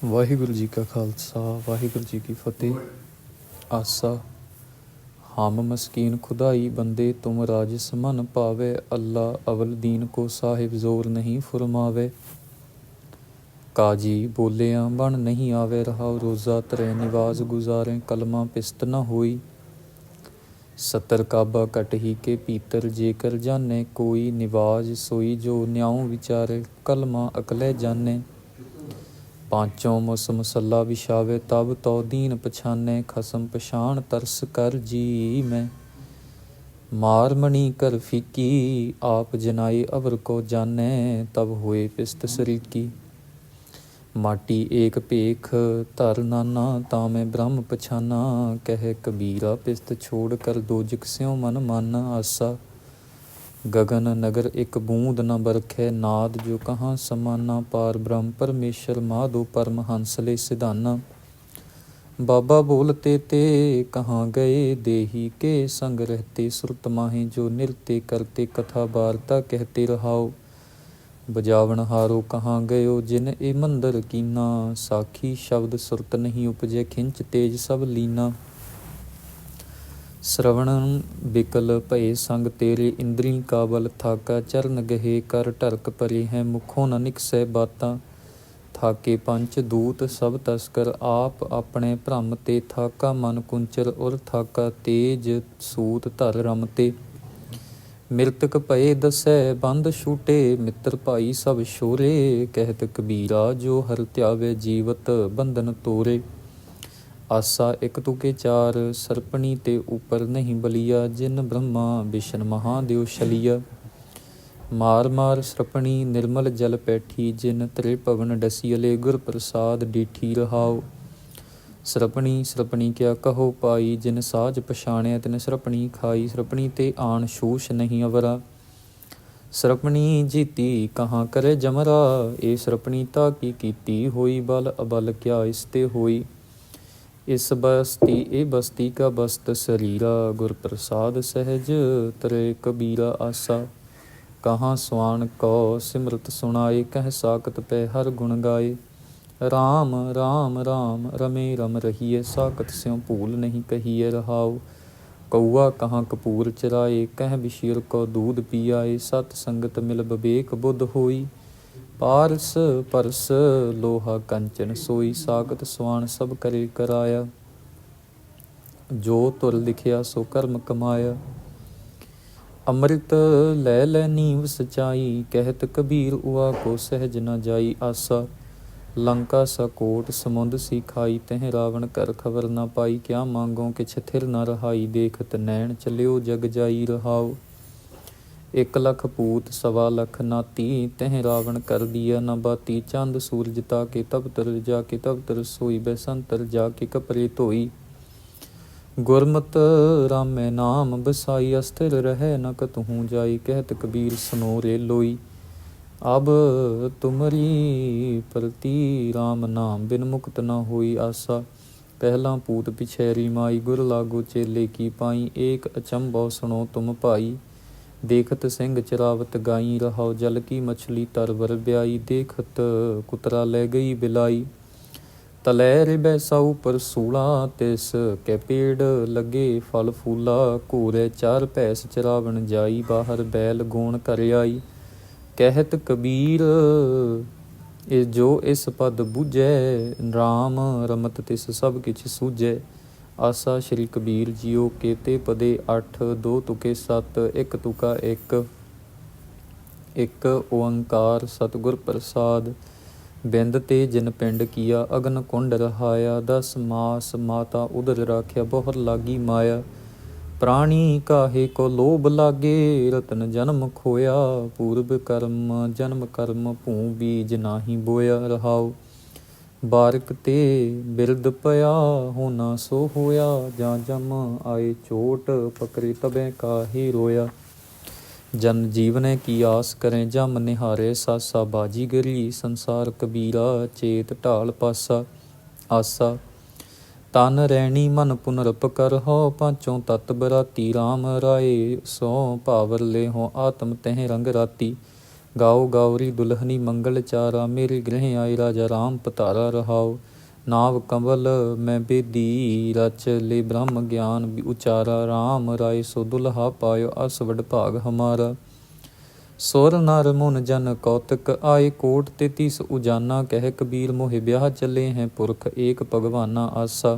ਵਾਹਿਗੁਰੂ ਜੀ ਕਾ ਖਾਲਸਾ ਵਾਹਿਗੁਰੂ ਜੀ ਕੀ ਫਤਿਹ। ਆਸਾ ਹਮ ਮਸਕੀਨ ਖੁਦਾਈ ਬੰਦੇ ਤੁਮ ਰਾਜਿਸ ਮਨ ਪਾਵੇ। ਅੱਲਾ ਅਵਲ ਦੀਨ ਕੋ ਸਾਹਿਬ ਜ਼ੋਰ ਨਹੀਂ ਫੁਰਮਾਵੇ। ਕਾਜੀ ਬੋਲਿਆਂ ਬਣ ਨਹੀਂ ਆਵੇ ਰਹਾਉ। ਰੋਜ਼ਾ ਤਰੇ ਨਿਵਾਜ਼ ਗੁਜ਼ਾਰੇ ਕਲਮਾ ਪਿਸਤ ਨ ਹੋਈ। ਸਤਰ ਕਾਬਾ ਕਟ ਹੀ ਕੇ ਪੀਤਰ ਜੇਕਰ ਜਾਨੇ ਕੋਈ। ਨਿਵਾਜ਼ ਸੋਈ ਜੋ ਨਿਆਉ ਵਿਚਾਰੇ ਕਲਮਾ ਅਕਲੇ ਜਾਨੇ। ਪਾਂਚੋਂ ਮੌਸਮ ਮਸੱਲਾ ਵਿਛਾਵੇ ਤਬ ਤੋ ਦੀਨ ਪਛਾਨੇ। ਖਸਮ ਪਛਾਣ ਤਰਸ ਕਰ ਜੀ ਮੈਂ ਮਾਰ ਮਣੀ ਕਰ ਫੀਕੀ। ਆਪ ਜਨਾਈ ਅਵਰ ਕੋ ਜਾਨੇ ਤਬ ਹੋਏ ਪਿਸਤ ਸਰੀਕੀ। ਮਾਟੀ ਏਕ ਭੇਖ ਧਰ ਨਾਨਾ ਤਾਂ ਮੈਂ ਬ੍ਰਹਮ ਪਛਾਨਾ। ਕਹਿ ਕਬੀਰਾ ਪਿਸਤ ਛੋੜ ਕਰ ਦੋਜਕ ਸਿਉ ਮਨ ਮਾਨਾ। ਆਸਾ ਗਗਨ ਨਗਰ ਇੱਕ ਬੂੰਦ ਨ ਬਰਖੈ ਨਾਦ ਜੋ ਕਹਾਂ ਸਮਾਨਾ। ਪਾਰ ਬ੍ਰਹਮ ਪਰਮੇਸ਼ਰ ਮਾਧੋ ਪਰਮ ਹੰਸਲੇ ਸਿਧਾਨਾ। ਬਾਬਾ ਬੋਲਤੇ ਤੇ ਕਹਾਂ ਗਏ ਦੇਹੀ ਕੇ ਸੰਗ ਰਹਤੇ ਸੁਰਤ ਮਾਹੇ। ਜੋ ਨਿਰਤੇ ਕਰਤੇ ਕਥਾ ਵਾਰਤਾ ਕਹਿਤੇ ਰਹਾਓ। ਬਜਾਵਣ ਹਾਰੋ ਕਹਾਂ ਗਇਓ ਜਿਨ ਇਹ ਮੰਦਰ ਕੀਨਾ। ਸਾਖੀ ਸ਼ਬਦ ਸੁਰਤ ਨਹੀਂ ਉਪਜੇ ਖਿੰਚ ਤੇਜ ਸਭ ਲੀਨਾ। ਸਰਵਣ ਬਿਕਲ ਭਏ ਸੰਗ ਤੇਰੇ ਇੰਦਰੀ ਕਾਬਲ ਥਾਕਾ। ਚਰਨ ਗਹੇ ਕਰ ਢਰਕ ਪਰੇ ਹੈ ਮੁਖੋਂ ਨ ਨਿਕਸੈ ਬਾਤਾਂ। ਥਾਕੇ ਪੰਚ ਦੂਤ ਸਭ ਤਸਕਰ ਆਪ ਆਪਣੇ ਭ੍ਰਮ ਤੇ। ਥਾਕਾ ਮਨ ਕੁੰਚਰ ਉਰ ਥਾਕਾ ਤੇਜ ਸੂਤ ਧਰ ਰਮ ਤੇ। ਮਿਰਤਕ ਭਏ ਦਸੈ ਬੰਦ ਛੂਟੇ ਮਿੱਤਰ ਭਾਈ ਸਭ ਸ਼ੋਰੇ। ਕਹਿਤ ਕਬੀਰਾ ਜੋ ਹਰ ਧਿਆਵੇ ਜੀਵਤ ਬੰਧਨ ਤੋਰੇ। ਆਸਾ ਇੱਕ ਤੁਕੇ ਚਾਰ ਸਰਪਣੀ ਤੇ ਉਪਰ ਨਹੀਂ ਬਲੀਆ। ਜਿਨ ਬ੍ਰਹਮਾ ਵਿਸ਼ਨ ਮਹਾਦੇਵ ਛਲੀਆ। ਮਾਰ ਮਾਰ ਸਰਪਣੀ ਨਿਰਮਲ ਜਲ ਪੈਠੀ। ਜਿਨ ਤ੍ਰਿਭਵਨ ਡਸੀਅਲੇ ਗੁਰ ਪ੍ਰਸਾਦ ਡੀਠੀ ਰਹਾਓ। ਸਰਪਣੀ ਸਰਪਣੀ ਕਿਆ ਕਹੋ ਪਾਈ। ਜਿਨ ਸਾਜ ਪਛਾਣਿਆ ਤਿਨ ਸਰਪਣੀ ਖਾਈ। ਸਰਪਣੀ ਤੇ ਆਣ ਸ਼ੂਸ਼ ਨਹੀਂ ਅਵਰਾ। ਸਰਪਣੀ ਜੀਤੀ ਕਹਾਂ ਕਰੇ ਜਮਰਾ। ਇਹ ਸਰਪਣੀ ਤਾ ਕੀ ਕੀਤੀ ਹੋਈ। ਬਲ ਅਬਲ ਕਿਆ ਇਸ ਤੇ ਹੋਈ। ਇਸ ਬਸਤੀ ਇਹ ਬਸਤੀ ਕਾ ਬਸਤ ਸਰੀਰਾ। ਗੁਰ ਪ੍ਰਸਾਦ ਸਹਿਜ ਤਰੇ ਕਬੀਰਾ। ਆਸਾ ਕਹਾਂ ਸਵਾਨ ਕੋ ਸਿਮਰਤ ਸੁਣਾਏ। ਕਹਿ ਸਾਕਤ ਪੈ ਹਰ ਗੁਣ ਗਾਏ। ਰਾਮ ਰਾਮ ਰਾਮ ਰਮੇ ਰਮ ਰਹੀਏ। ਸਾਕਤ ਸਿਉ ਭੂਲ ਨਹੀਂ ਕਹੀਏ ਰਹਾਉ। ਕਊਆ ਕਹਾਂ ਕਪੂਰ ਚਰਾਏ। ਕਹਿ ਵਿਸ਼ੀਰ ਕੋ ਦੂਧ ਪੀ ਆਏ। ਸਤ ਸੰਗਤ ਮਿਲ ਬਵੇਕ ਬੁੱਧ ਹੋਈ। ਪਾਰਸ ਪਰਸ ਲੋਹਾ ਕੰਚਨ ਸੋਈ। ਸਾਕਤ ਸਵਾਨ ਸਭ ਕਰੇ ਕਰਾਇਆ। ਜੋ ਤੁਰ ਲਿਖਿਆ ਸੋ ਕਰਮ ਕਮਾਇਆ। ਅੰਮ੍ਰਿਤ ਲੈ ਲੈ ਨੀਵ ਸਚਾਈ। ਕਹਿਤ ਕਬੀਰ ਉਆ ਕੋ ਸਹਿਜ ਨ ਜਾਈ। ਆਸਾ ਲੰਕਾ ਸਕੋਟ ਸਮੁੰਦ ਸੀ ਖਾਈ। ਤਹਿ ਰਾਵਣ ਕਰ ਖਬਰ ਨ ਪਾਈ। ਕਿਆ ਮੰਗੋ ਕਿਛ ਥਿਰ ਨ ਰਹਾਈ। ਦੇਖਤ ਨੈਣ ਚਲਿਓ ਜਗ ਜਾਈ ਰਹਾਓ। 1 ਲੱਖ ਪੂਤ 1.25 ਲੱਖ ਨਾਤੀ। ਤਹਿ ਰਾਵਣ ਕਰ ਦੀਆ ਨ ਬਾਤੀ। ਚੰਦ ਸੂਰਜ ਤਾ ਕੇ ਤਪਤਰ ਜਾ ਕੇ ਤਪਤਰ ਸੋਈ। ਬੈਸੰਤਰ ਜਾ ਕੇ ਕਪਰੇ ਧੋਈ। ਗੁਰਮਤਿ ਰਾਮੈ ਨਾਮ ਬਸਾਈ। ਅਸਥਿਰ ਰਹਿ ਨ ਕਤਹੂੰ ਜਾਈ। ਕਹਿਤ ਕਬੀਰ ਸੁਨੋ ਰੇ ਲੋਈ। ਅਬ ਤੁਮਰੀ ਪ੍ਰਤੀ ਰਾਮ ਨਾਮ ਬਿਨ ਮੁਕਤ ਨ ਹੋਈ। ਆਸਾ ਪਹਿਲਾਂ ਪੂਤ ਪਿਛੈਰੀ ਮਾਈ। ਗੁਰ ਲਾਗੋ ਚੇਲੇ ਕੀ ਪਾਈ। ਏਕ ਅਚੰਭਉ ਸੁਣੋ ਤੁਮ ਭਾਈ। ਦੇਖਤ ਸਿੰਘ ਚਰਾਵਤ ਗਾਈ ਰਹਾਉ। ਜਲ ਕੀ ਮਛਲੀ ਤਰਵਰ ਬਿਆਈ। ਦੇਖਤ ਕੁਤਰਾ ਲੈ ਗਈ ਬਿਲਾਈ। ਤਲੈ ਰਿਬੈ ਸਾਊ ਪਰ ਸੂਲਾ। ਤਿਸ ਕੈ ਪੇੜ ਲੱਗੇ ਫਲ ਫੂਲਾ। ਘੂਰੈ 4 ਭੈਸ ਚਰਾਵਣ ਜਾਈ। ਬਾਹਰ ਬੈਲ ਗੋਣ ਕਰ ਆਈ। ਕਹਿਤ ਕਬੀਰ ਇਹ ਜੋ ਇਸ ਪਦ ਬੁਝੈ। ਰਾਮ ਰਮਤ ਤਿਸ ਸਭ ਕਿਛ ਸੂਝੈ। ਆਸਾ ਸ਼੍ਰੀ ਕਬੀਰ ਜੀਓ ਕੇਤੇ ਪਦੇ 8 2 ਤੁਕੇ 7 1 ਤੁਕਾ 1। ਇੱਕ ਓੰਕਾਰ ਸਤਿਗੁਰ ਪ੍ਰਸਾਦ। ਬਿੰਦ ਤੇ ਜਿਨ ਪਿੰਡ ਕੀਆ ਅਗਨ ਕੁੰਡ ਰਹਾਇਆ। 10 ਮਾਸ ਮਾਤਾ ਉਦਰ ਰਾਖਿਆ ਬਹੁਰ ਲਾਗੀ ਮਾਇਆ। ਪ੍ਰਾਣੀ ਕਾਹੇ ਕੋ ਲੋਭ ਲਾਗੇ ਰਤਨ ਜਨਮ ਖੋਇਆ। ਪੂਰਬ ਕਰਮ ਜਨਮ ਕਰਮ ਭੂ ਬੀਜ ਨਾਹੀ ਬੋਇਆ ਰਹਾਉ। ਬਾਰਕ ਤੇ ਬਿਰਦ ਪਿਆ ਹੋਣਾ ਸੋ ਹੋਇਆ। ਜਾਂ ਜਮ ਆਏ ਚੋਟ ਪਕਰੇ ਤਬੈ ਕਾਹੇ ਰੋਇਆ। ਜਨ ਜੀਵਨੇ ਕੀ ਆਸ ਕਰੇ ਜਮ ਨਿਹਾਰੇ। ਸਾਸਾ ਬਾਜੀਗਰੀ ਸੰਸਾਰ ਕਬੀਰਾ। ਚੇਤ ਢਾਲ ਪਾਸਾ। ਆਸਾ ਤਨ ਰੈਣੀ ਮਨ ਪੁਨਰਪ ਕਰਹੁ। ਪਾਂਚੋਂ ਤਤ ਬਰਾਤੀ ਰਾਮ ਰਾਏ। ਸੋ ਭਾਵਰ ਲੇਹੋ ਆਤਮ ਤਹਿ ਰੰਗ ਰਾਤੀ। गाओ गावरी दुल्हनी मंगल चारा, मेरे गृह आए राजा राम पतारा। रहाओ नाव कंवल मैं बेदी, रच ले ब्रह्म ज्ञान उचारा। राम राय सो दुल्हा पायो, अस वड भाग हमारा। सुर नर मुन जन कौतक आए, कोट 33 उजाना। कह कबीर मोहे ब्याह चले हैं, पुरख एक भगवाना। आसा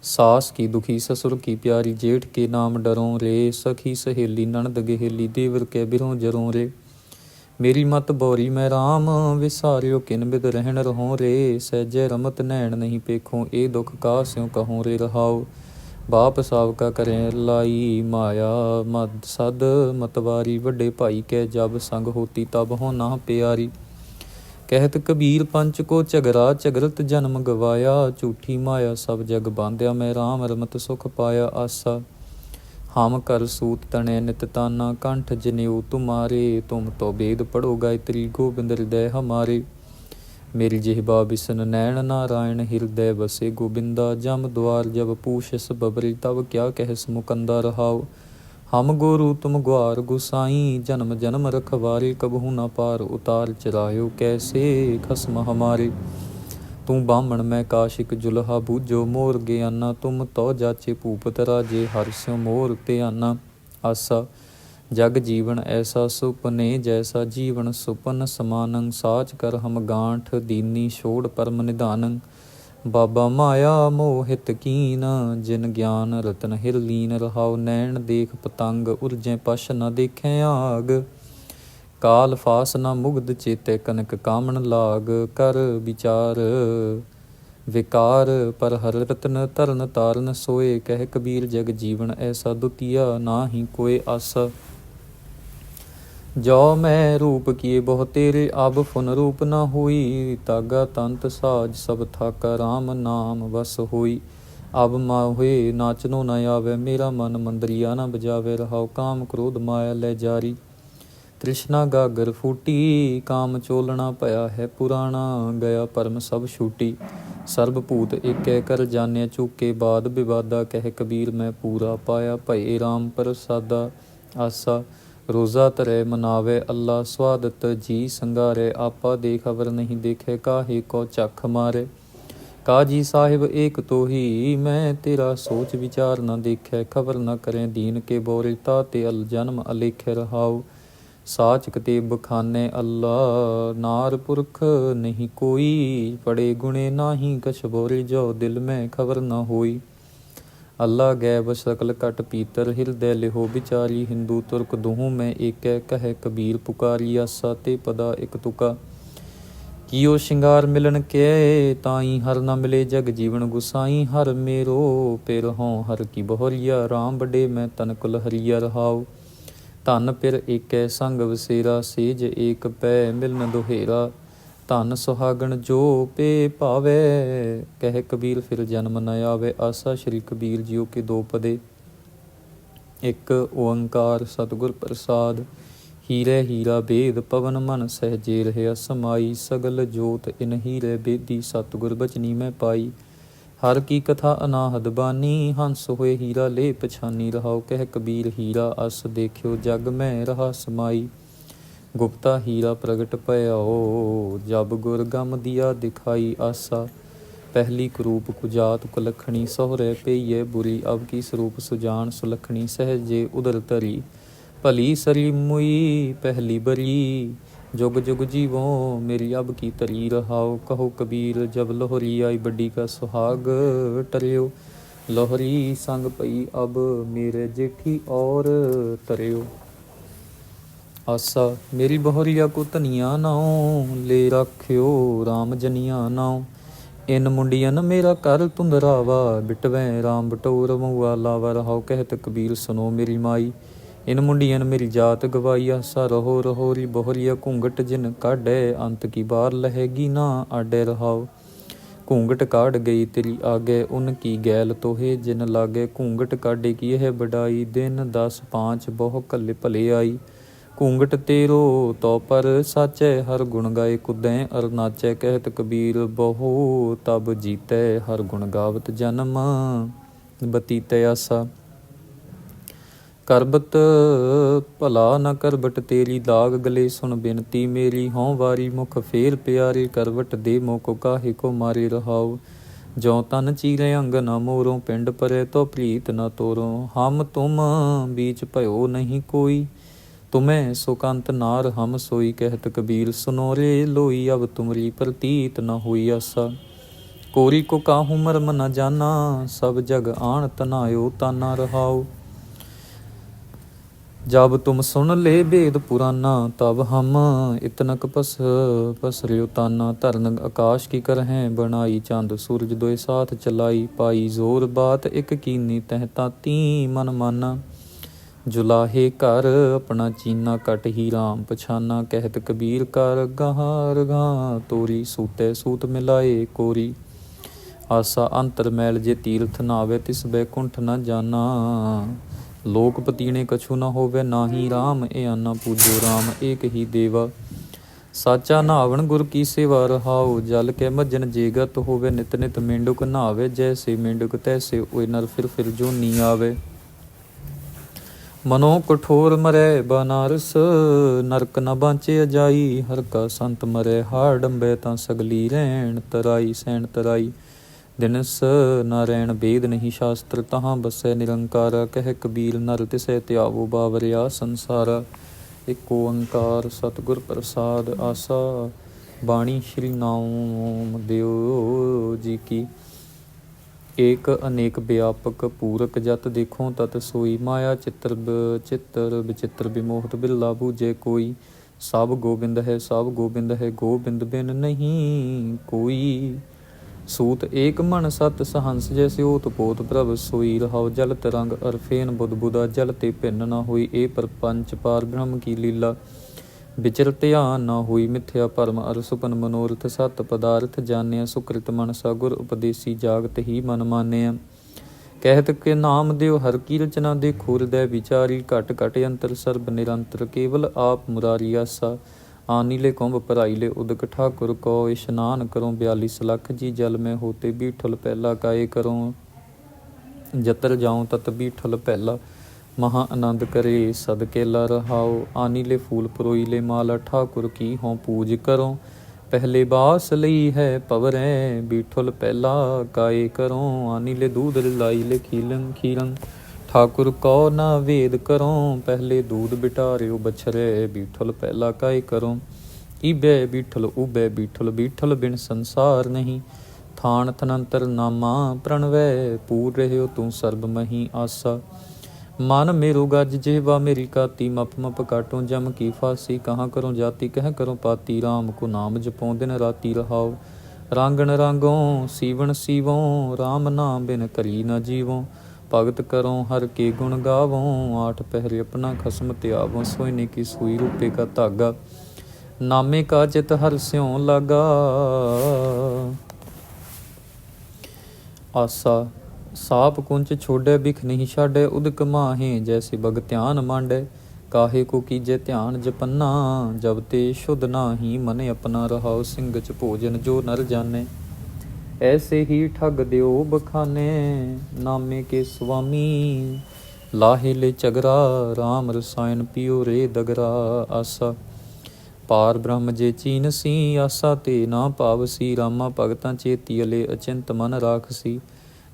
सास की दुखी ससुर की प्यारी, जेठ के नाम डरों रे। सखी सहेली ननद गेहेली, देवर के बिरों जरों रे। मेरी मत बोरी मैं राम, विसारियो किन बिद रहन रहों रे। सहजे रमत नैण नहीं पेखों, ए दुख का स्यों कहों रे। रहाओ बाप सावका करें लाई, माया मद सद मतवारी। वड्डे भाई के जब संग होती, तब हो ना प्यारी। कहत कबीर पंच को झगरा, झगरत जन्म गवाया। झूठी माया सब जग बांध्या, मैं राम रमत सुख पाया। आसा हम कर सूत तने नित ताना, कंठ जनेऊ तुम्हारे। तुम तो वेद पढ़ो गायत्री, गोबिंद हृदय हमारे। मेरी जिह्वा बिसन नैन नारायण, हृदय बसे गोबिंदा। जम द्वार जब पूछस बबरी, तब क्या कहस मुकंदा। रहाओ हम गोरु तुम ग्वार गुसाई, जन्म जन्म रखवारे। कबहू न पार उतार, चरायो कैसे खसम हमारे। तू बामण मैं काशिक जुल्हा, बूझो मोर ज्ञाना। तुम तो जाचे भूपत राजे, हर स्यों मोर त्याना। आसा जग जीवन ऐसा सुपने, जैसा जीवन सुपन समानं। साच कर हम गांठ दीनी, छोड़ परम निधानं। बाबा माया मोहित कीन, जिन ज्ञान रतन हिरलीन। रहाओ नैन देख पतंग, उर्जें पश न देखें आग। काल फास न मुग्ध चेते, कनक कामन लाग। कर विचार विकार, पर हर रतन तरन तारन सोए। कह कबीर जग जीवन ऐसा, दुतिया ना ही कोई। आसा जो मैं रूप किए बहु तेरे, अब फुन रूप न होई। तागा तंत साज सब थाका, राम नाम बस होई। अब माहुए नाचनो न आवे, मेरा मन मंदरिया न बजावे। रहाओ काम क्रोध माया ले जारी, तृष्णा गागर फूटी। काम चोलना पया है पुराना, गया परम सब छूटी। सर्ब भूत एक कर जाने, चूके बाद विवादा। कह कबीर मैं पूरा पाया, भये राम प्रसादा। आसा रोज़ा धरे मनावे, अल्लाह स्वादत जी संगारे। आपा दे खबर नहीं देखे, काहे को चख मारे। काजी साहिब एक तो ही, मैं तेरा सोच विचार न देखे। खबर न करें दीन के बोरे, ताते अल जन्म अलेखे। रहाओ साच कतेब खाने, अल्लाह नार पुरख नहीं कोई। पड़े गुणे नाही कछ बोरे, जो दिल में खबर न होई। अल्लाह गैब सकल कट पीतर, हृदय लिहो बिचारी। हिंदू तुर्क दूहूँ में एक, कह कबीर पुकारी। आसा ते पदा एक तुका, कियो शिंगार मिलन के। ताई हर न मिले जग जीवन गुसाई। हर मेरो पिर हों हर की बहोरिया, राम बड़े मैं तन कुल हरिया। रहाओ धन पिर एक संग वसेरा, सेज एक पै मिलन दोहेरा। धन सुहागण जो पे भावे, कह कबीर फिर जन्म न आवे। आसा श्री कबीर जीओ के दो पदे, एक ओंकार सतगुर प्रसाद। हीरे हीरा भेद पवन मन, सहजे रहे समाई। सगल जोत इन हीरे बेदी, सतगुर बचनी मैं पाई। हर की कथा अनाहद बानी, हंस होए हीरा ले पछानी। रहाओ कह कबीर हीरा अस देखियो, जग में रहा समाई। गुप्ता हीरा प्रगट पयाओ, जब गुर गम दिया दिखाई। आसा पहली कुरूप कुजात कुलखणी, सोहरे पेये बुरी। अब की स्वरूप सुजान सुलखणी, सहजे उदर तरी। भली सरी मुई पहली बरी, जुग जुग जीवो मेरी अब की तरी। रहाओ कहो कबीर जब लोहरी आई, बड्डी का सुहाग टरियो। लोहरी संग पई अब मेरे जेठी और तरियो। आसा मेरी बहोरिया को धनिया नाओ, ले रखियो राम जनिया नाओ। इन मुंडियन मेरा कर तुंदरावा, बिटवें राम बटोर मऊआ लावा। रहाओ कहत कबीर सुनो मेरी माई, इन मुंडियन मेरी जात गवाई। आसा रहो रहोरी बहोरिया, घूंघट जिन काढ़े, अंत की बार लहेगी ना आडे। रहाओ घूंघट काढ़ गई तेरी आगे, उनकी गैल तोहे जिन लागे। घूंघट काढ़े की यह बड़ाई, दिन 10 5 बहु कल भले आई। घूंघट तेरो तो पर साचे, हर गुण गाए कुदें अर नाचे। कहत कबीर बहु तब जीते, हर गुण गावत जन्म बतीते। आसा ਕਰਬਤ ਭਲਾ ਨ ਕਰਬਟ ਤੇਰੀ, ਲਾਗ ਗਲੇ ਸੁਣ ਬਿਨਤੀ ਮੇਰੀ। ਹੋਂ ਵਾਰੀ ਮੁਖ ਫੇਰ ਪਿਆਰੇ, ਕਰਵਟ ਦੇ ਮੋਕੋ ਕਾਹੇ ਕੋ ਮਾਰੇ ਰਹਾਉ। ਜੋ ਤਨ ਚੀਰੇ ਅੰਗ ਨਾ ਮੋਰੋਂ, ਪਿੰਡ ਪਰੇ ਤੋ ਪ੍ਰੀਤ ਨਾ ਤੋਰੋਂ। ਹਮ ਤੁਮ बीच भयो नहीं कोई, तुम्हें सुकंत नार हम सोई। कहत कबीर सुनो रे लोई, अब तुमरी प्रतीत न हुई आसा। कोरी को काहू मर्म न जाना, सब जग आण तनायो ताना रहाओ। जब तुम सुन ले भेद पुराना, तब हम इतनक पसर्यो ताना। धरन आकाश की करहें बनाई, चांद सूरज दोए साथ चलाई। पाई जोर बात एक कीनी, तह ताती मन माना। जुलाहे कर अपना चीना, कट ही राम पछाना। कहत कबीर कर गहार गां तोरी, सूते सूत मिलाए कोरी। आसा अंतर मैल जे तीर्थ नावे, तिस बैकुंठ न जाना। लोक पतीने कछु न होवे, नाही राम ए आना। पूजो राम एक ही देवा, साचा नावण गुर की सेवा रहाओ। जल के मज्जन जेगत होवे, नित नित मेंढुक नहावे। जैसे मेंढुक तैसे ओए नर, फिर जोनी आवे। मनो कठोर मरै बनारस, नरक न बांचे अजाई। हर का संत मरै हार डंबे, तां सगली रैन तराई सैन तराई। दिनस नारायण वेद नहीं शास्त्र, तहाँ बसै निरंकारा। कह कबीर नर तिसै त्यावो, बावरिया संसारा। एक ओंकार सतगुर प्रसाद, आसा बाणी श्री नाम देव जी की। एक अनेक व्यापक पूरक, जत देखो तत सोई। माया चित्र विचित्र, विमोहत बिरला बूझे कोई। सब गोबिंद है सब गोबिंद है, गोबिंद बिन नहीं कोई। सूत एक मन सत सहंस, जैसे ओत पोत प्रभ सोई। रहाओ जल तरंग अरफेन बुदबुदा, जल ते भिन्न न होई। ए प्रपंच पार ब्रह्म की लीला, विचर ध्यान न हुई। मिथ्या भरम अर सुपन मनोरथ, सत पदार्थ जानिया। सुकृत मनसा गुर उपदेसी, जागत ही मन मानिया। कहत के नाम देव हर की रचना, देखो हृदय विचारी। घट घट यंत्र सर्ब निरंतर, केवल आप मुरारी आसा। आनीले कुंभ भराईले उदक, ठाकुर को स्नान करो। 42 लख जी जल में होते, बीठल पहला काए करो। जतर जाऊं तत बीठल पहला, महा आनंद करे सदकेला रहाओ। आनीले फूल परोईले माला, ठाकुर की हों पूज करो। पहले बास लई है पवरै, बीठल पहला काए करो। आनीले दूध लाईले खीरन, ठाकुर को ना वेद करो। पहले दूध बिटारियो बछरे, बीठल पहला काए करो। इबे बीठल उबे बीठल, बीठल बिन संसार नहीं। थान थनंतर नामा प्रणवै, पूर रह्यो तू सर्ब मही आसा। मन मेरो गज जेवा मेरी काती, मप मप काटो जम की फांसी। कहाँ करो जाति कह करो पाती, राम को नाम जपो दिन राती रहाओ। रांगण रांगो सीवन सीवो, राम नाम बिन करी न जीवो। भगत करो हर के गुण गावो, आठ पहरे अपना खसम त्यावो। सोने की सुई रूपे का धागा, नामे का चित हर स्यों लागा। आसा साप कुंच छोड़े, बिख नहीं छाड़े। उदक माहे जैसे भगत्यान मांडे। काहे को कीजे ध्यान जपन्ना, जब ते शुद्ध नाही मन अपना। रहाओ सिंह च भोजन जो नर जाने, ऐसे ही ठग देओ बखाने। नामे के स्वामी लाहे ले चगरा, राम रसायन पियो रे दगरा। आसा पार ब्रह्म जे चीन सी, आसा ते ना पावसी। रामा भगतां चेती अले, अचिंत मन राखसी।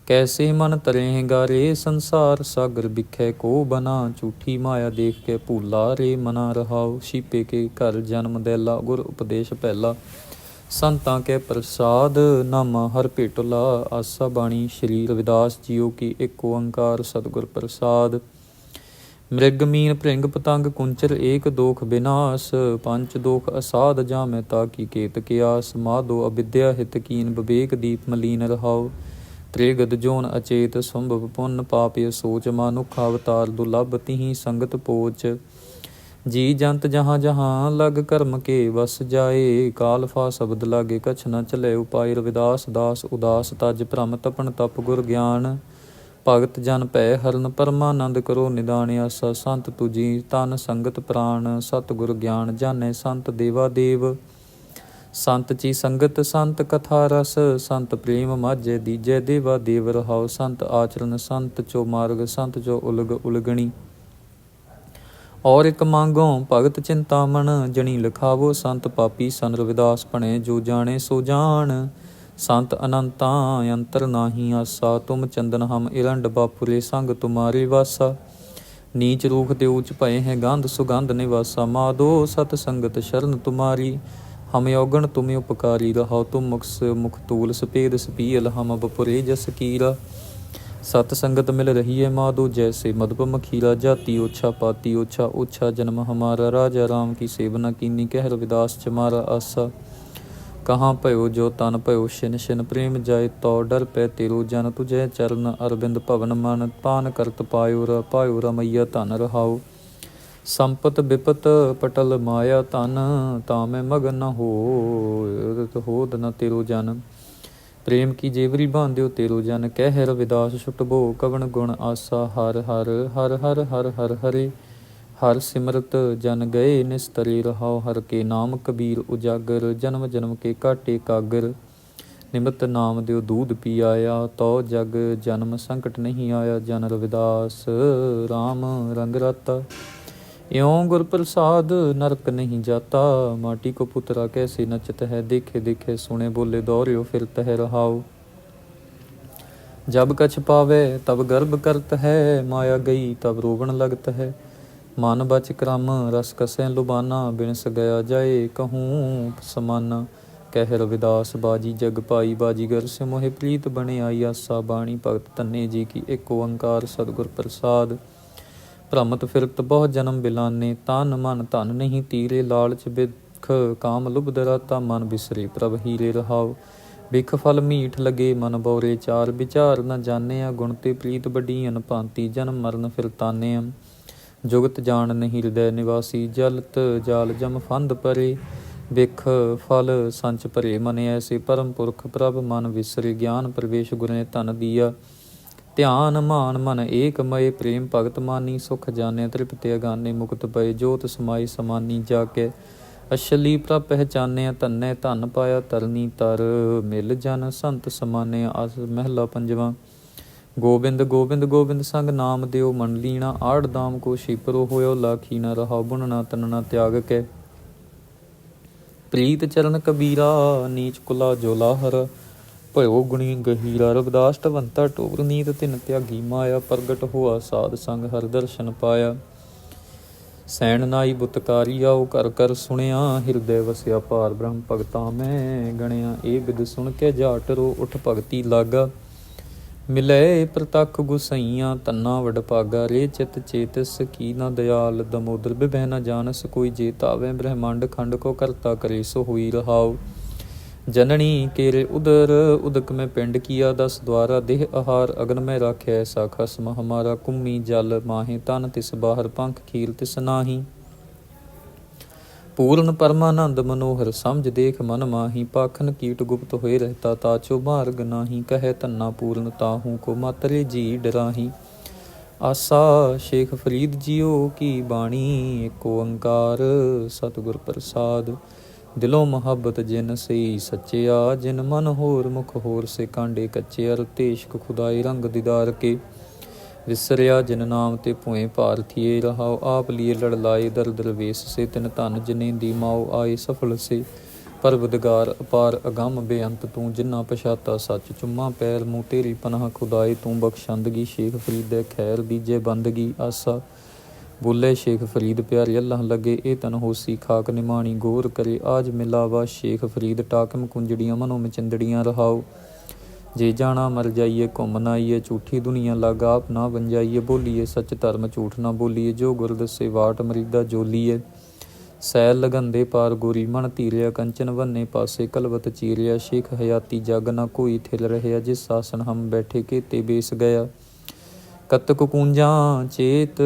कैसे मन तरें गारे, संसार सागर बिखै को बना। झूठी माया देख के भूला रे मना। रहाओ शीपे के घर जन्म दैला, गुर उपदेश पहला। संतां के प्रसाद, नामा हर भेटला। आसा बाणी श्री रविदास जीओ की। एक ओंकार सतगुर प्रसाद। मृग मीन भृंग पतंग कुंचर, एक दोख विनाश। पंच दोख असाध, जामै ताकी केत कियास। माधो अविद्या हित कीन, विवेक दीप मलीन रहाओ। त्रिगद जोन अचेत, संभव पुन पाप सोच। मानुख अवतार दुर्लभ, तिहि संगत पोच। जी जंत जहाँ जहाँ, लग कर्म के बस जाए। काल फा शब्द लागे, कछ न चले उपाय। रविदास दास उदास, तज भ्रम तपन तप गुर ज्ञान। भगत जन भै हरन, परमानंद करो निदान। आसा संत तुझी तन संगत प्राण, सतगुर ज्ञान जाने संत देवा देव। संत ची संगत संत कथा रस, संत प्रेम माझे दीजै देवा देव। रहाओ संत आचरण संत चो मार्ग, संत चो उलग उलगणी। ਔਰ ਇੱਕ ਮੰਗੋ ਭਗਤ ਚਿੰਤਾਮਣ, ਜਣੀ ਲਿਖਾਵੋ ਸੰਤ ਪਾਪੀ ਸਨ ਰਵਿਦਾਸ ਭਣੇ, ਜੋ ਜਾਣੇ ਸੋ ਜਾਣ ਸੰਤ ਅਨੰਤਾ ਅੰਤਰ ਨਾਹੀ ਆਸਾ, ਤੁਮ ਚੰਦਨ ਹਮ ਇਰੰਡ ਬਾਪੁਰੇ, ਸੰਗ ਤੁਮਾਰੇ ਵਾਸਾ, ਨੀਚ ਰੂਖ ਤੇ ਊਚ ਭਏ ਹੈ ਗੰਧ ਸੁਗੰਧ ਨਿਵਾਸਾ, ਮਾਧੋ ਸਤ ਸੰਗਤ ਸ਼ਰਨ ਤੁਮਾਰੀ, ਹਮ ਯੋਗਣ ਤੁਮ ਉਪਕਾਰੀ, ਰਹਾਉ ਤੁਮ ਮੁਖ ਤੂਲ ਸਪੇਦ ਸਪੀਲ, ਹਮ ਬਪੁਰੇ ਜਸ ਕੀਰਾ, ਸਤ ਸੰਗਤ ਮਿਲ ਰਹੀ ਹੈ ਮਾਧੋ ਜੈਸੇ ਮਧੁਪ ਮਖੀਰਾ, ਜਾਤੀ ਓਛਾ ਪਾਤੀ ਓਛਾ, ਓਛਾ ਜਨਮ ਹਮਾਰਾ, ਰਾजा राम की सेवना कीनी, कह रविदास चमारा आसा, कहाँ भयो जो तन भयो शिन शिन, प्रेम जाए तो डर पै तेरो जन, तुझे चरण अरविंद भवन मन, पान करत पायो रमैया धन रहाओ, संपत बिपत पटल माया धन, तामे मगन न होद न तेरो जन, प्रेम की जेवरी बांध्यो तेरो जन, कह रविदास छुटबो कवन गुण आसा, हर हर हर हर हर हर हरे, हर सिमरत जन गए निस्तरे, रहाओ हर के नाम कबीर उजागर, जन्म जन्म के काटे कागर, निमित नाम दियो दूध पी आया, तो जग जन्म संकट नहीं आया, जन रविदास राम रंग राता, यों गुर प्रसाद नरक नहीं जाता, माटी को पुतरा कैसे नचत है, देखे देखे सुने बोले दौड़ियो फिरत है, रहाओ जब कछ पावे तब गर्भ करत है, माया गई तब रोवण लगत है, मन बच क्रम रस कसें लुबाना, बिनस गया जाए कहूँ समाना, कह रविदास बाजी जग पाई, बाजीगर से मोहे प्रीत बने आई आसा, बाणी भगत धन्ने जी की एक ओंकार, सतगुर प्रसाद भ्रमत फिरत बहुत जन्म बिलाने, तन मन धन नहीं तीरे, लालच बिख काम लुभ दराता, मन बिसरे प्रभ हीरे, रहाओ बिख फल मीठ लगे मन बौरे, चार विचार न जाने, गुणते प्रीत बडीअन भांति, जन्म मरण फिर ताने, जुगत जान नहीं हृदय निवासी, जलत जाल जम फंद परे, बिख फल संच भरे मन ऐसे, परम पुरख प्रभ मन विसरे, ज्ञान प्रवेश गुरे धन दिया, ध्यान मान मन एक मय, प्रेम भगत मानी, सुख जाने तृप्ति अगाने, मुक्त पए जोत समाई समानी, जाके अछली प्रभ पहचाने, धन्ने धन पाया तरनी तर, मिल जन संत समाने, आस महला पंजवा, गोबिंद गोबिंद गोबिंद संग नाम दियो, मन लीना आड़ दाम को शिपरो, होयो लाखी न रहा, बुनना तनना त्याग के, प्रीत चरण कबीरा, नीच कुला जो लाहर, भयो गुणी गहीरा, रविदास ढवंता टोर, नीत तिन त्यागी माया, प्रगट हुआ साध संग हर दर्शन पाया, सैन नाई बुतकारी आओ कर कर सुनिया, हृदय वसिया पार ब्रह्म भगता मैं गणिया, ए बिद सुन के जाट रो उठ भगती लागा, मिले प्रतख गुसैया तन्ना वड भागा, रे चित चेतस की न दयाल, दमोदर बिभै न जानस, कोई जे तावे ब्रह्मांड खंड को करता करे, सो हुई रहाओ, जननी केरे उदर उदक में पिंड किया, 10 द्वारा देह आहार, अगन में राख्या ऐसा खसम हमारा, कुम्मी जल माहे तन तिस बाहर, पंख खील तिस नाही, पूर्ण परमानंद मनोहर, समझ देख मन माही, पाखन कीट गुप्त होए रहता, ताचो मार्ग नाही, कहे तन्ना पूर्ण ताहू को, मातरे जी डराही, आसा शेख फरीद जियो की बाणी, एक ओंकार सतगुर प्रसाद, दिलों मोहब्बत जिन सही सच्चिया, जिन मन होर मुख होर से कांडे कच्चे, अर तेश्क खुदाई रंग दीदार के, विसरिया जिन नाम ते पुए भारतीय, रहाओ आप लिए लड़ लाए दर दरवेश से, तिन धन जनेंदी माओ आए सफल से, परवदगार अपार अगम बेअंत तू, जिन्ना पछाता सच चुम्मा पैर मुँह, तेरी पनाह खुदाई तू बख्शंदगी, शेख फरीद खैर दीजे बंदगी, आसा बोले शेख फरीद प्यारे अल्लाह लगे, ए तन होसी खाक निमाणी, गोर करे आज मिलावा, शेख फरीद टाकम कुंजड़ियाँ मनो में चिंदड़ियाँ, रहाओ जे जाना मर जाइए, घुम ना आइए, झूठी दुनिया लग आप ना बन जाइए, बोलीए सच धर्म झूठ ना बोलीए, जो गुर दसे वाट मरीदा जोलीए, सैल लगंदे पार गोरी मन धीरिया, कंचन वन्ने पासे कलवत चीरिया, शेख हयाती जग ना कोई थिल रहिया, जिस आसन हम बैठे केते बेस गया, कतक कूंजा चेत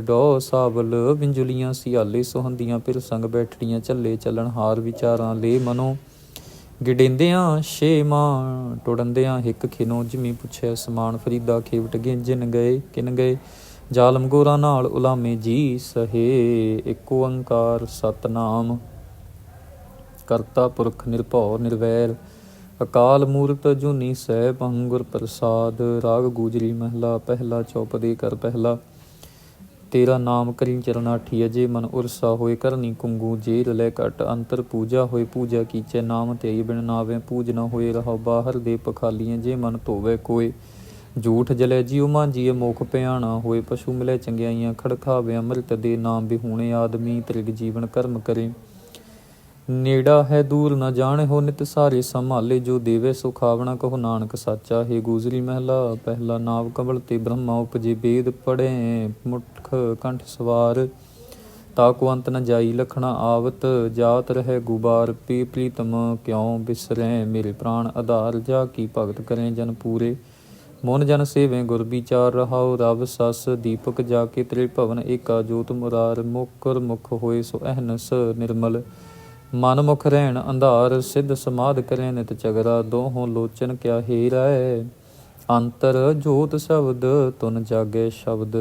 डौ सावल, बिंजुलियाँ सियाले सुहंदियाँ, फिर संग बैठड़ियाँ झल्ले चलन हार, विचारां ले मनो ਗਿੜੇਂਦਿਆਂ ਛੇ ਮਾਂ ਟੁੜੰਦਿਆਂ ਹਿੱਕ ਖਿਨੋ, ਜਿਮੀ ਪੁੱਛਿਆ ਸਮਾਨ ਫਰੀਦਾ ਖੇਵਟ ਗਿੰਜਨ ਗਏ ਕਿਨ ਗਏ, ਜ਼ਾਲਮ ਗੋਰਾ ਨਾਲ ਉਲਾਮੇ ਜੀ ਸਹੇ, ਇੱਕ ਓੰਕਾਰ ਸਤਨਾਮ ਕਰਤਾ ਪੁਰਖ ਨਿਰਭਉ ਨਿਰਵੈਰ, ਅਕਾਲ ਮੂਰਤ ਜੂਨੀ ਸੈਭੰ ਗੁਰ ਪ੍ਰਸਾਦ, ਰਾਗ ਗੂਜਰੀ ਮਹਿਲਾ ਪਹਿਲਾ, ਚੌਪਦੀ ਕਰ ਪਹਿਲਾ। ਤੇਰਾ ਨਾਮ ਕਰੀ ਚਰਨਾਠੀ ਅਜੇ ਮਨ ਉਰਸਾ ਹੋਏ ਕਰਨੀ ਕੁੰਗੂ ਜੇ ਲੈ ਘਟ ਅੰਤਰ ਪੂਜਾ ਹੋਏ ਪੂਜਾ ਕੀਚੇ ਨਾਮ ਤੇ ਬਿਨ ਨਾਵੇ ਪੂਜ ਨਾ ਹੋਏ ਰਹਾ ਬਾਹਰ ਦੇ ਪਖਾਲੀਆਂ ਜੇ ਮਨ ਧੋਵੇ ਕੋਏ ਝੂਠ ਜਲੇ ਜਿਉ ਮਾਂਜੀਏ ਮੋਖ ਪਿਆਣਾ ਹੋਏ ਪਸ਼ੂ ਮਿਲੇ ਚੰਗਿਆਈਆਂ ਖੜਖਾਵੇ ਅੰਮ੍ਰਿਤ ਦੇ ਨਾਮ ਬਿਹੂਣੇ ਆਦਮੀ ਤ੍ਰਿਗ ਜੀਵਨ ਕਰਮ ਕਰੇ ਨੇੜਾ ਹੈ ਦੂਰ ਨਾ ਜਾਣੇ ਹੋ ਨਿਤ ਸਾਰੇ ਸੰਭਾਲੇ ਜੋ ਦੇਵੇ ਸੁਖਾਵਣਾ ਕਹੋ ਨਾਨਕ ਸਾਚਾ ਹੈ ਗੁਜ਼ਰੀ ਮਹਿਲਾ ਪਹਿਲਾ ਨਾਵ ਕਮਲ ਤੇ ਬ੍ਰਹਮਾ ਉਪਜੇ ਵੇਦ ਪੜ੍ਹੇ ਮੁੱਖ ਕੰਠ ਸਵਾਰ ਤਾਕੋ ਅੰਤ ਨ ਜਾਈ ਲਖਣਾ ਆਵਤ ਜਾਤ ਰਹੇ ਗੁਬਾਰ ਪੀ ਪ੍ਰੀਤਮ ਕਿਉ ਬਿਸਰੈ ਮੇਰੇ ਪ੍ਰਾਣ ਆਧਾਰ ਜਾ ਕੀ ਭਗਤ ਕਰੇ ਜਨ ਪੂਰੇ ਮੋਨ ਜਨ ਸੇਵੇਂ ਗੁਰ ਵਿਚਾਰ ਰਹਾਉ ਰਬ ਸਸ ਦੀਪਕ ਜਾ ਕੇ ਤ੍ਰਿ ਭਵਨ ਏਕਾ ਜੋਤ ਮੁਰਾਰ ਮੁਕਰ ਮੁਖ ਹੋਏ ਸੋ ਅਹਨਸ ਨਿਰਮਲ ਮਨ ਮੁਖ ਰਹਿਣ ਅੰਧਾਰ ਸਿੱਧ ਸਮਾਧ ਕਰੇ ਨਿਤ ਚਗਰਾ ਦੋਹੋਂ ਲੋਚਨ ਕਿਆ ਹੀਰੈ ਅੰਤਰ ਜੋਤ ਸ਼ਬਦ ਤੁਨ ਜਾਗੇ ਸ਼ਬਦ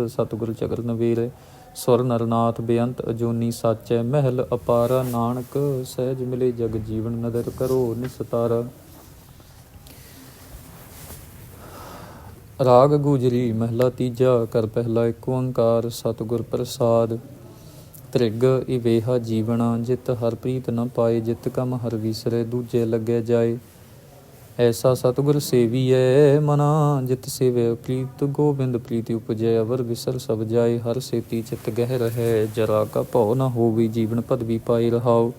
ਸਤਿਗੁਰ ਚਗਰ ਨਵੀਰ ਸੁਰ ਨਰਨਾਥ ਬੇਅੰਤ ਅਜੂਨੀ ਸਾਚੈ ਮਹਿਲ ਅਪਾਰਾ ਨਾਨਕ ਸਹਿਜ ਮਿਲੇ ਜਗ ਜੀਵਨ ਨਦਰ ਕਰੋ ਨਿਸਤਾਰਾ। ਰਾਗ ਗੁਜਰੀ ਮਹਿਲਾ ਤੀਜਾ ਕਰ ਪਹਿਲਾ ਏਕ ਓੰਕਾਰ ਸਤਿਗੁਰ ਪ੍ਰਸਾਦ ਤ੍ਰਿਗ ਇਵੇਹਾ ਜੀਵਣਾ ਜਿਤ ਹਰ ਪ੍ਰੀਤ ਨ ਪਾਏ ਜਿਤ ਕਮ ਹਰ ਵਿਸਰੇ ਦੂਜੇ ਲੱਗੇ ਜਾਏ ਐਸਾ ਸਤਿਗੁਰ ਸੇਵੀਐ ਮਨਾ ਜਿਤ ਸੇਵੈ ਪ੍ਰੀਤ ਗੋਬਿੰਦ ਪ੍ਰੀਤੀ ਉਪਜੈ ਅਵਰ ਵਿਸਰ ਸਭ ਜਾਏ ਹਰ ਸੇਤੀ ਚਿਤ ਗਹਿ ਰਹੈ ਜਰਾ ਕਾ ਭਉ ਨ ਹੋਵੀ ਜੀਵਨ ਪਦਵੀ ਪਾਈ ਰਹਾਉ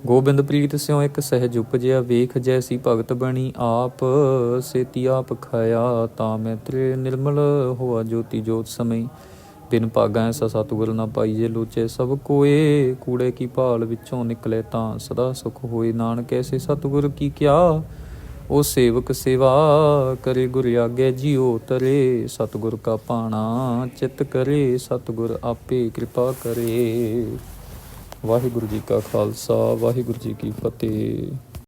ਗੋਬਿੰਦ ਪ੍ਰੀਤ ਸਿਉ ਇੱਕ ਸਹਿਜ ਉਪਜਿਆ ਵੇਖ ਜੈਸੀ ਭਗਤ ਬਣੀ ਆਪ ਸੇਤੀ ਆਪ ਖਾਇਆ ਤਾਂ ਮੈਂ ਤ੍ਰੇ ਨਿਰਮਲ ਹੋਆ ਜੋਤੀ ਜੋਤ ਸਮਈ ਬਿਨ ਭਾਗਾ ਐਸਾ ਸਤਿਗੁਰ ਨਾ ਪਾਈਏ ਲੋਚੇ ਸਭ ਕੋਏ ਕੂੜੇ ਕੀ ਭਾਲ ਵਿੱਚੋਂ ਨਿਕਲੇ ਤਾਂ ਸਦਾ ਸੁਖ ਹੋਏ ਨਾਨਕ ਐਸੇ ਸਤਿਗੁਰ ਕੀ ਕਿਆ ਉਹ ਸੇਵਕ ਸੇਵਾ ਕਰੇ ਗੁਰ ਆਗੇ ਜੀਉ ਤਰੇ ਸਤਿਗੁਰ ਕਾ ਭਾਣਾ ਚਿਤ ਕਰੇ ਸਤਿਗੁਰ ਆਪੇ ਕਿਰਪਾ ਕਰੇ। ਵਾਹਿਗੁਰੂ ਜੀ ਕਾ ਖਾਲਸਾ ਵਾਹਿਗੁਰੂ ਜੀ ਕੀ ਫਤਿਹ।